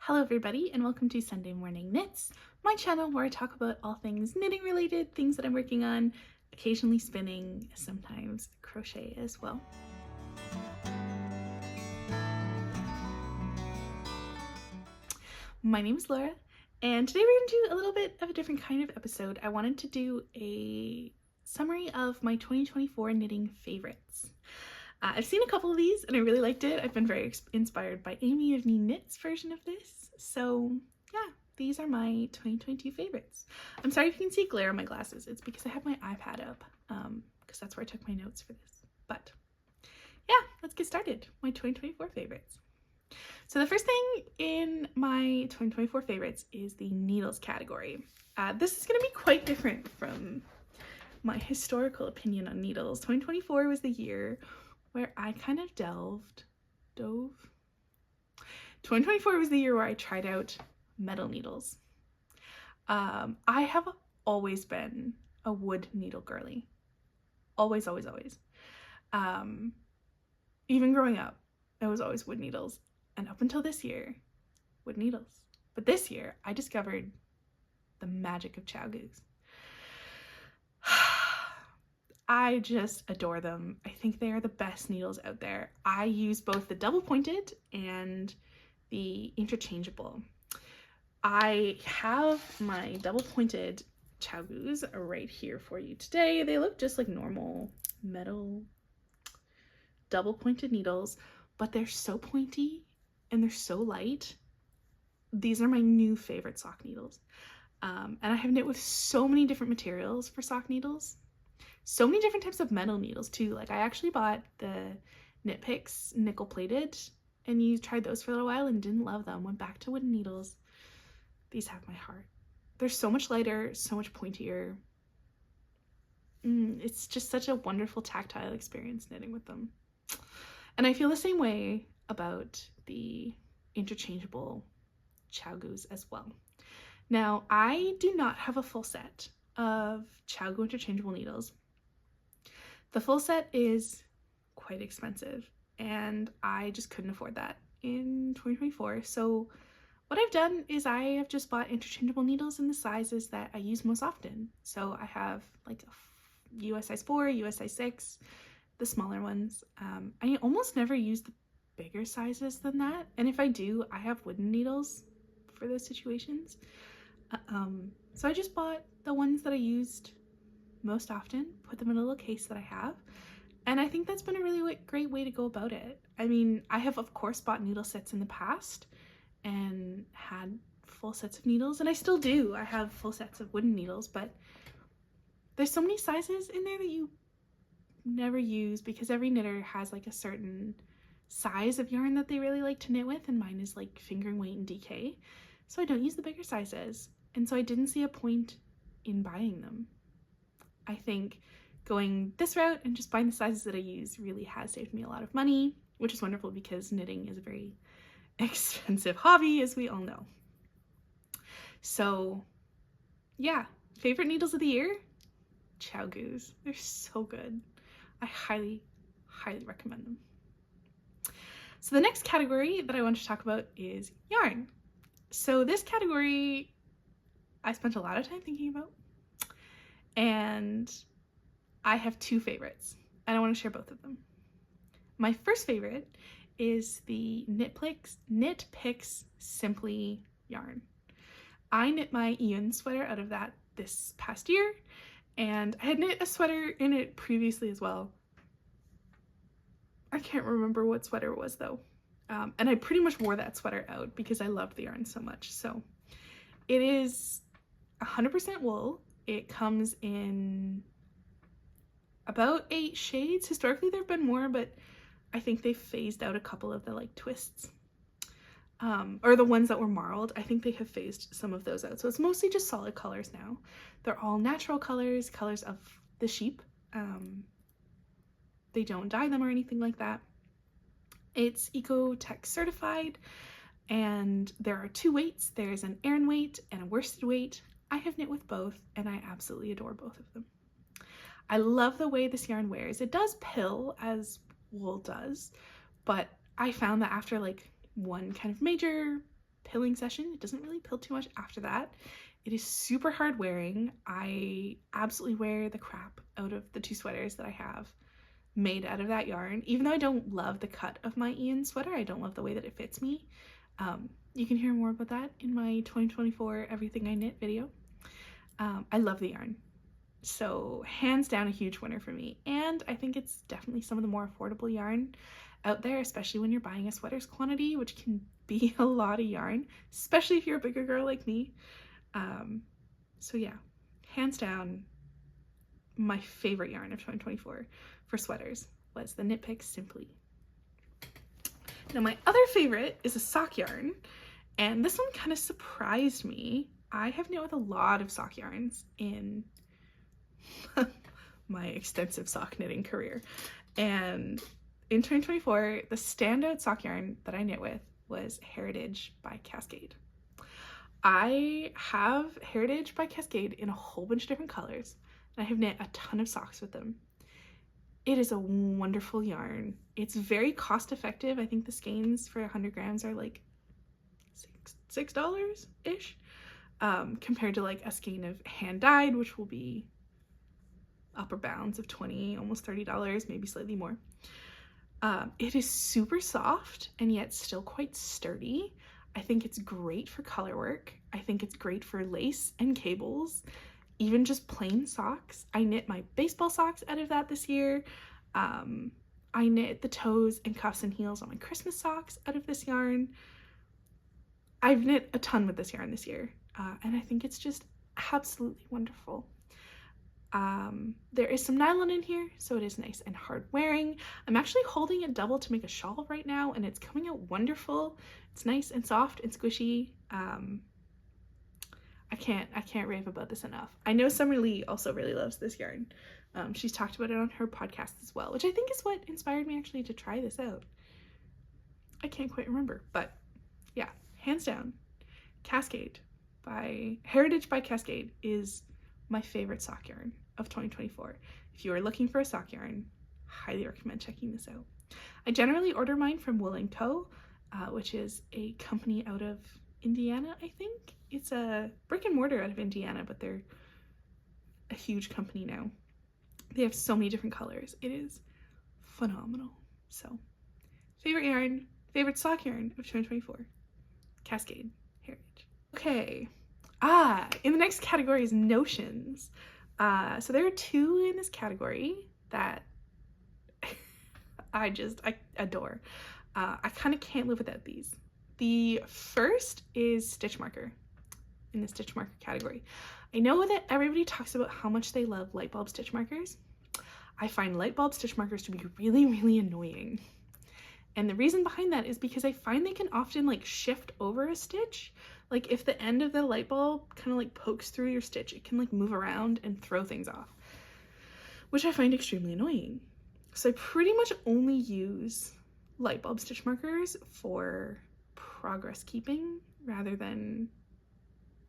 Hello everybody and welcome to Sunday Morning Knits, my channel where I talk about all things knitting related, things that I'm working on, occasionally spinning, sometimes crochet as well. My name is Laura and today we're going to do a little bit of a different kind of episode. I wanted to do a summary of my 2024 knitting favorites. I've seen a couple of these and I really liked it. I've been very inspired by Amy of Knee Knits version of this. So yeah, these are my 2022 favorites. I'm sorry if you can see glare on my glasses. It's because I have my iPad up because that's where I took my notes for this. But yeah, let's get started. My 2024 favorites. So the first thing in my 2024 favorites is the needles category. This is going to be quite different from my historical opinion on needles. 2024 was the year where I kind of dove. 2024 was the year where I tried out metal needles. I have always been a wood needle girly. Always. Even growing up, it was always wood needles. And up until this year, wood needles. But this year, I discovered the magic of chow goose. I just adore them. I think they are the best needles out there. I use both the double pointed and the interchangeable. I have my double pointed chow goose right here for you today. They look just like normal metal double pointed needles, but they're so pointy and they're so light. These are my new favorite sock needles. And I have knit with so many different materials for sock needles. So many different types of metal needles too. Like I actually bought the Knit Picks nickel plated and tried those for a little while and didn't love them. Went back to wooden needles. These have my heart. They're so much lighter, so much pointier. It's just such a wonderful tactile experience knitting with them. And I feel the same way about the interchangeable chow goose as well. Now, I do not have a full set of chow goose interchangeable needles. The full set is quite expensive and I just couldn't afford that in 2024. So what I've done is I have just bought interchangeable needles in the sizes that I use most often. So I have like a US size 4, US size 6, the smaller ones. I almost never use the bigger sizes than that. And if I do, I have wooden needles for those situations. So I just bought the ones that I used most often, put them in a little case that I have, and I think that's been a really great way to go about it. I mean, I have of course bought needle sets in the past and had full sets of needles, and I still do. I have full sets of wooden needles, but there's so many sizes in there that you never use because every knitter has like a certain size of yarn that they really like to knit with, and mine is like fingering weight and DK, so I don't use the bigger sizes, and so I didn't see a point in buying them. I think going this route and just buying the sizes that I use really has saved me a lot of money, which is wonderful because knitting is a very expensive hobby, as we all know. So yeah, favorite needles of the year? Chow goose. They're so good. I highly recommend them. So the next category that I want to talk about is yarn. So this category I spent a lot of time thinking about, and I have two favorites and I want to share both of them. My first favorite is the Knit Picks Simply yarn. I knit my Ian sweater out of that this past year, and I had knit a sweater in it previously as well. I can't remember what sweater it was though. And I pretty much wore that sweater out because I loved the yarn so much. So it is 100% wool. It comes in about 8 shades. Historically there have been more, but I think they phased out a couple of the like twists. Or the ones that were marled. I think they have phased some of those out. So it's mostly just solid colors now. They're all natural colors, colors of the sheep. They don't dye them or anything like that. It's Ecotech certified, and there are 2 weights. There's an Aran weight and a worsted weight. I have knit with both and I absolutely adore both of them. I love the way this yarn wears. It does pill as wool does, but I found that after like one kind of major pilling session. It doesn't really pill too much after that. It is super hard wearing. I absolutely wear the crap out of the 2 sweaters that I have made out of that yarn. Even though I don't love the cut of my Ian sweater, I don't love the way that it fits me. You can hear more about that in my 2024 Everything I Knit video. I love the yarn. So hands down a huge winner for me. And I think it's definitely some of the more affordable yarn out there, especially when you're buying a sweaters quantity, which can be a lot of yarn, especially if you're a bigger girl like me. So yeah, hands down, my favorite yarn of 2024 for sweaters was the Knit Picks Simply. Now my other favorite is a sock yarn, and this one kind of surprised me. I have knit with a lot of sock yarns in my extensive sock knitting career, and in 2024 the standout sock yarn that I knit with was Heritage by Cascade. I have Heritage by Cascade in a whole bunch of different colors, and I have knit a ton of socks with them. It is a wonderful yarn. It's very cost effective. I think the skeins for 100 grams are like $6-ish, compared to like a skein of hand dyed, which will be upper bounds of $20, almost $30, maybe slightly more. It is super soft and yet still quite sturdy. I think it's great for color work. I think it's great for lace and cables, even just plain socks. I knit my baseball socks out of that this year. I knit the toes and cuffs and heels on my Christmas socks out of this yarn. I've knit a ton with this yarn this year, and I think it's just absolutely wonderful. There is some nylon in here, so it is nice and hard wearing. I'm actually holding it double to make a shawl right now, and it's coming out wonderful. It's nice and soft and squishy. I can't rave about this enough. I know Summer Lee also really loves this yarn. She's talked about it on her podcast as well, which I think is what inspired me actually to try this out. I can't quite remember, but yeah, hands down, Heritage by Cascade is my favorite sock yarn of 2024. If you are looking for a sock yarn, highly recommend checking this out. I generally order mine from Wool & Co., which is a company out of Indiana, I think. It's a brick and mortar out of Indiana, but they're a huge company now. They have so many different colors. It is phenomenal. So, favorite yarn, favorite sock yarn of 2024, Cascade Heritage. Okay. In the next category is notions. So there are 2 in this category that I adore. I kind of can't live without these. The first is stitch marker in the stitch marker category. I know that everybody talks about how much they love light bulb stitch markers. I find light bulb stitch markers to be really, really annoying. And the reason behind that is because I find they can often like shift over a stitch. Like if the end of the light bulb kind of like pokes through your stitch, it can like move around and throw things off, which I find extremely annoying. So I pretty much only use light bulb stitch markers for progress keeping rather than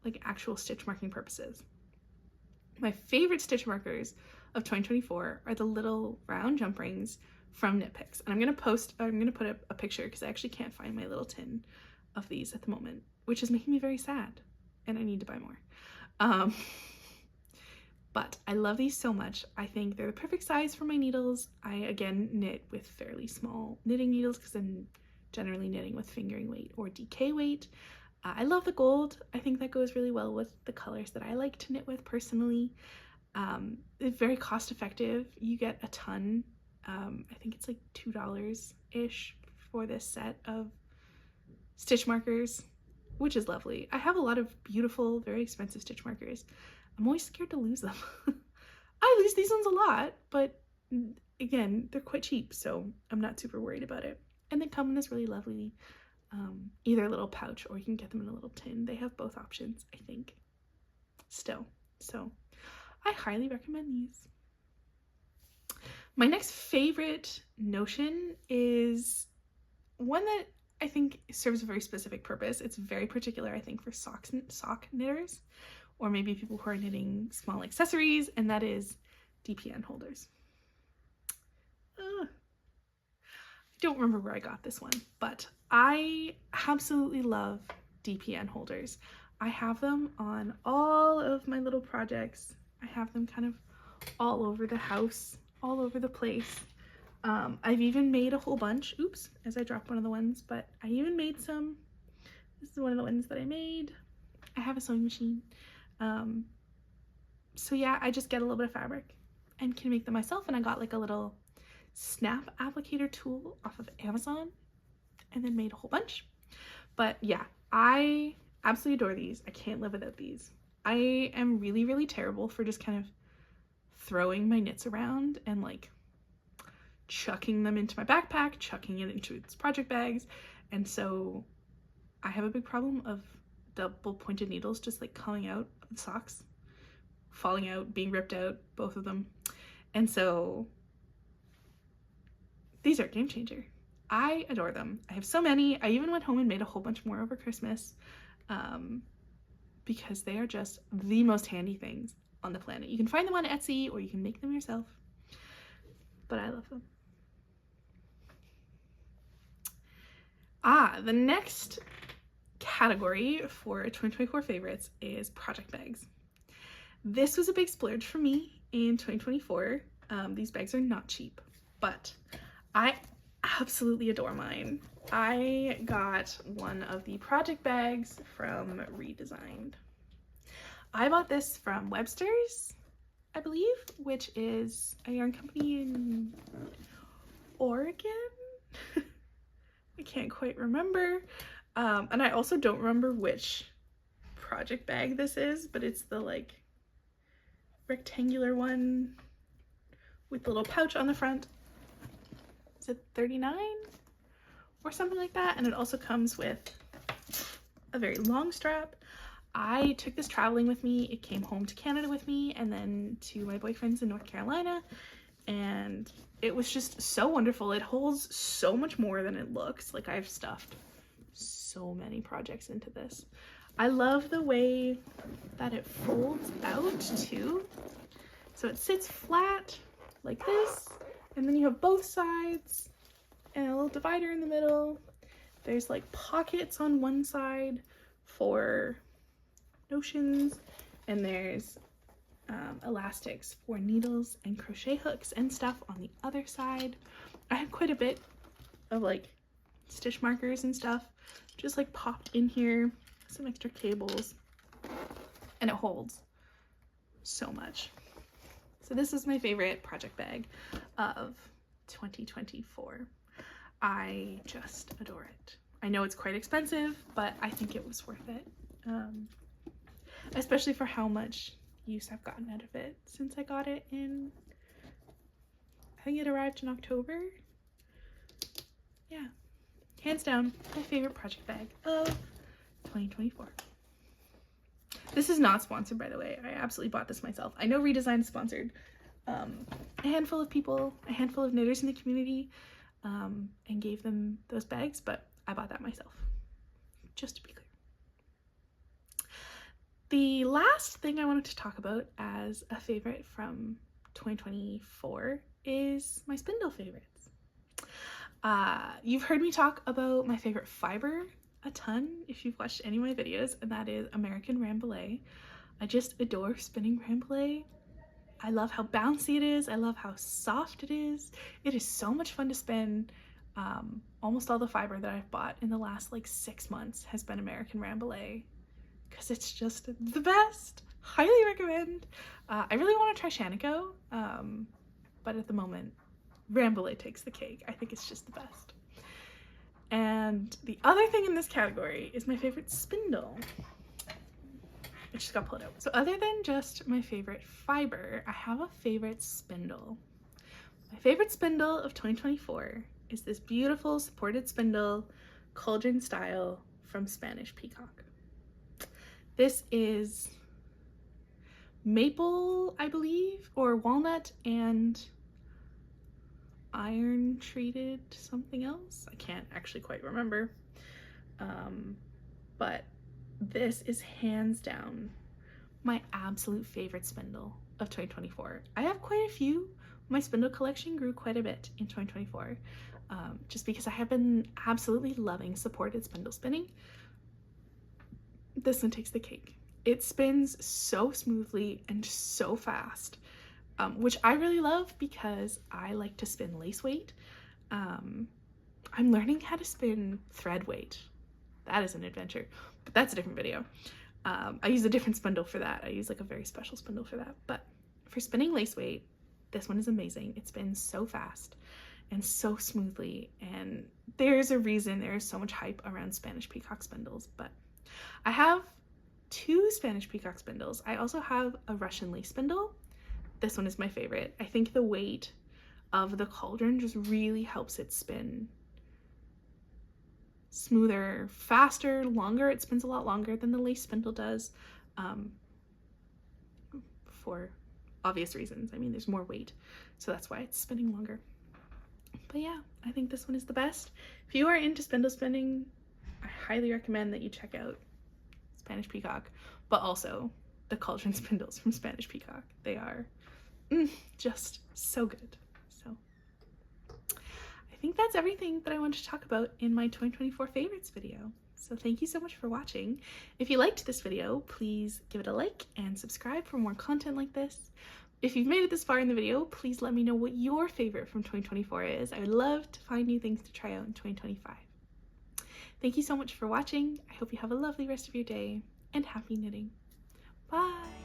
like actual stitch marking purposes. My favorite stitch markers of 2024 are the little round jump rings from Knit Picks. And I'm gonna put up a picture because I actually can't find my little tin of these at the moment, which is making me very sad, and I need to buy more. But I love these so much. I think they're the perfect size for my needles. I again knit with fairly small knitting needles because I'm generally knitting with fingering weight or DK weight. I love the gold. I think that goes really well with the colors that I like to knit with personally. It's very cost effective. You get a ton. I think it's like $2-ish for this set of stitch markers, which is lovely. I have a lot of beautiful, very expensive stitch markers. I'm always scared to lose them. I lose these ones a lot, but again, they're quite cheap, so I'm not super worried about it. And they come in this really lovely either a little pouch or you can get them in a little tin. They have both options, I think, still. So I highly recommend these. My next favorite notion is one that I think serves a very specific purpose. It's very particular, I think, for sock knitters, or maybe people who are knitting small accessories, and that is DPN holders. I don't remember where I got this one, but I absolutely love DPN holders. I have them on all of my little projects. I have them kind of all over the house, all over the place. I've even made a whole bunch. Oops, as I dropped one of the ones, but I even made some. This is one of the ones that I made. I have a sewing machine. So yeah, I just get a little bit of fabric and can make them myself. And I got like a little snap applicator tool off of Amazon and then made a whole bunch. But yeah, I absolutely adore these. I can't live without these. I am really, really terrible for just kind of throwing my knits around and like chucking them into my backpack, chucking it into its project bags. And so I have a big problem of double pointed needles just like coming out of the socks, falling out, being ripped out, both of them. And so these are a game changer. I adore them. I have so many. I even went home and made a whole bunch more over Christmas because they are just the most handy things on the planet. You can find them on Etsy or you can make them yourself, but I love them. The next category for 2024 favorites is project bags. This was a big splurge for me in 2024. These bags are not cheap, but I absolutely adore mine. I got one of the project bags from Redesigned. I bought this from Websters, I believe, which is a yarn company in Oregon. I can't quite remember. And I also don't remember which project bag this is, but it's the like rectangular one with the little pouch on the front. Is it $39 or something like that? And it also comes with a very long strap. I took this traveling with me. It came home to Canada with me and then to my boyfriend's in North Carolina, and it was just so wonderful. It holds so much more than it looks. Like, I've stuffed so many projects into this. I love the way that it folds out too. So it sits flat like this, and then you have both sides and a little divider in the middle. There's like pockets on one side for notions, and there's elastics for needles and crochet hooks and stuff on the other side. I have quite a bit of like stitch markers and stuff just like popped in here, some extra cables, and it holds so much. So this is my favorite project bag of 2024. I just adore it. I know it's quite expensive, but I think it was worth it, especially for how much use I've gotten out of it since I got it in, I think it arrived in October. Yeah, hands down my favorite project bag of 2024. This is not sponsored, by the way. I absolutely bought this myself. I know Redesign sponsored a handful of people, a handful of knitters in the community, and gave them those bags, but I bought that myself, just to be clear. The last thing I wanted to talk about as a favorite from 2024 is my Spindle favorites. You've heard me talk about my favorite fibre a ton if you've watched any of my videos, and that is American Rambouillet. I just adore spinning Rambouillet. I love how bouncy it is. I love how soft it is. It is so much fun to spin. Almost all the fibre that I've bought in the last like 6 months has been American Rambouillet because it's just the best. Highly recommend. I really want to try Shanico, but at the moment Rambouillet takes the cake. I think it's just the best. And the other thing in this category is my favorite spindle. It just got pulled out. So other than just my favorite fibre, I have a favorite spindle. My favorite spindle of 2024 is this beautiful supported spindle, cauldron style, from Spanish Peacock. This is maple, I believe, or walnut and iron treated something else. I can't actually quite remember, but this is hands down my absolute favorite spindle of 2024. I have quite a few. My spindle collection grew quite a bit in 2024, just because I have been absolutely loving supported spindle spinning. this one takes the cake. It spins so smoothly and so fast, which I really love because I like to spin lace weight. I'm learning how to spin thread weight. That is an adventure, but that's a different video. I use a different spindle for that. I use like a very special spindle for that. But for spinning lace weight, this one is amazing. It spins so fast and so smoothly, and there's a reason there is so much hype around Spanish peacock spindles. But I have 2 Spanish peacock spindles. I also have a Russian lace spindle. This one is my favorite. I think the weight of the cauldron just really helps it spin smoother, faster, longer. It spins a lot longer than the lace spindle does, for obvious reasons. I mean, there's more weight, so that's why it's spinning longer. But yeah, I think this one is the best. If you are into spindle spinning, I highly recommend that you check out Spanish Peacock, but also the cauldron spindles from Spanish Peacock. They are just so good. So I think that's everything that I wanted to talk about in my 2024 favorites video. So thank you so much for watching. If you liked this video, please give it a like and subscribe for more content like this. If you've made it this far in the video, please let me know what your favorite from 2024 is. I would love to find new things to try out in 2025. Thank you so much for watching. I hope you have a lovely rest of your day and happy knitting. Bye!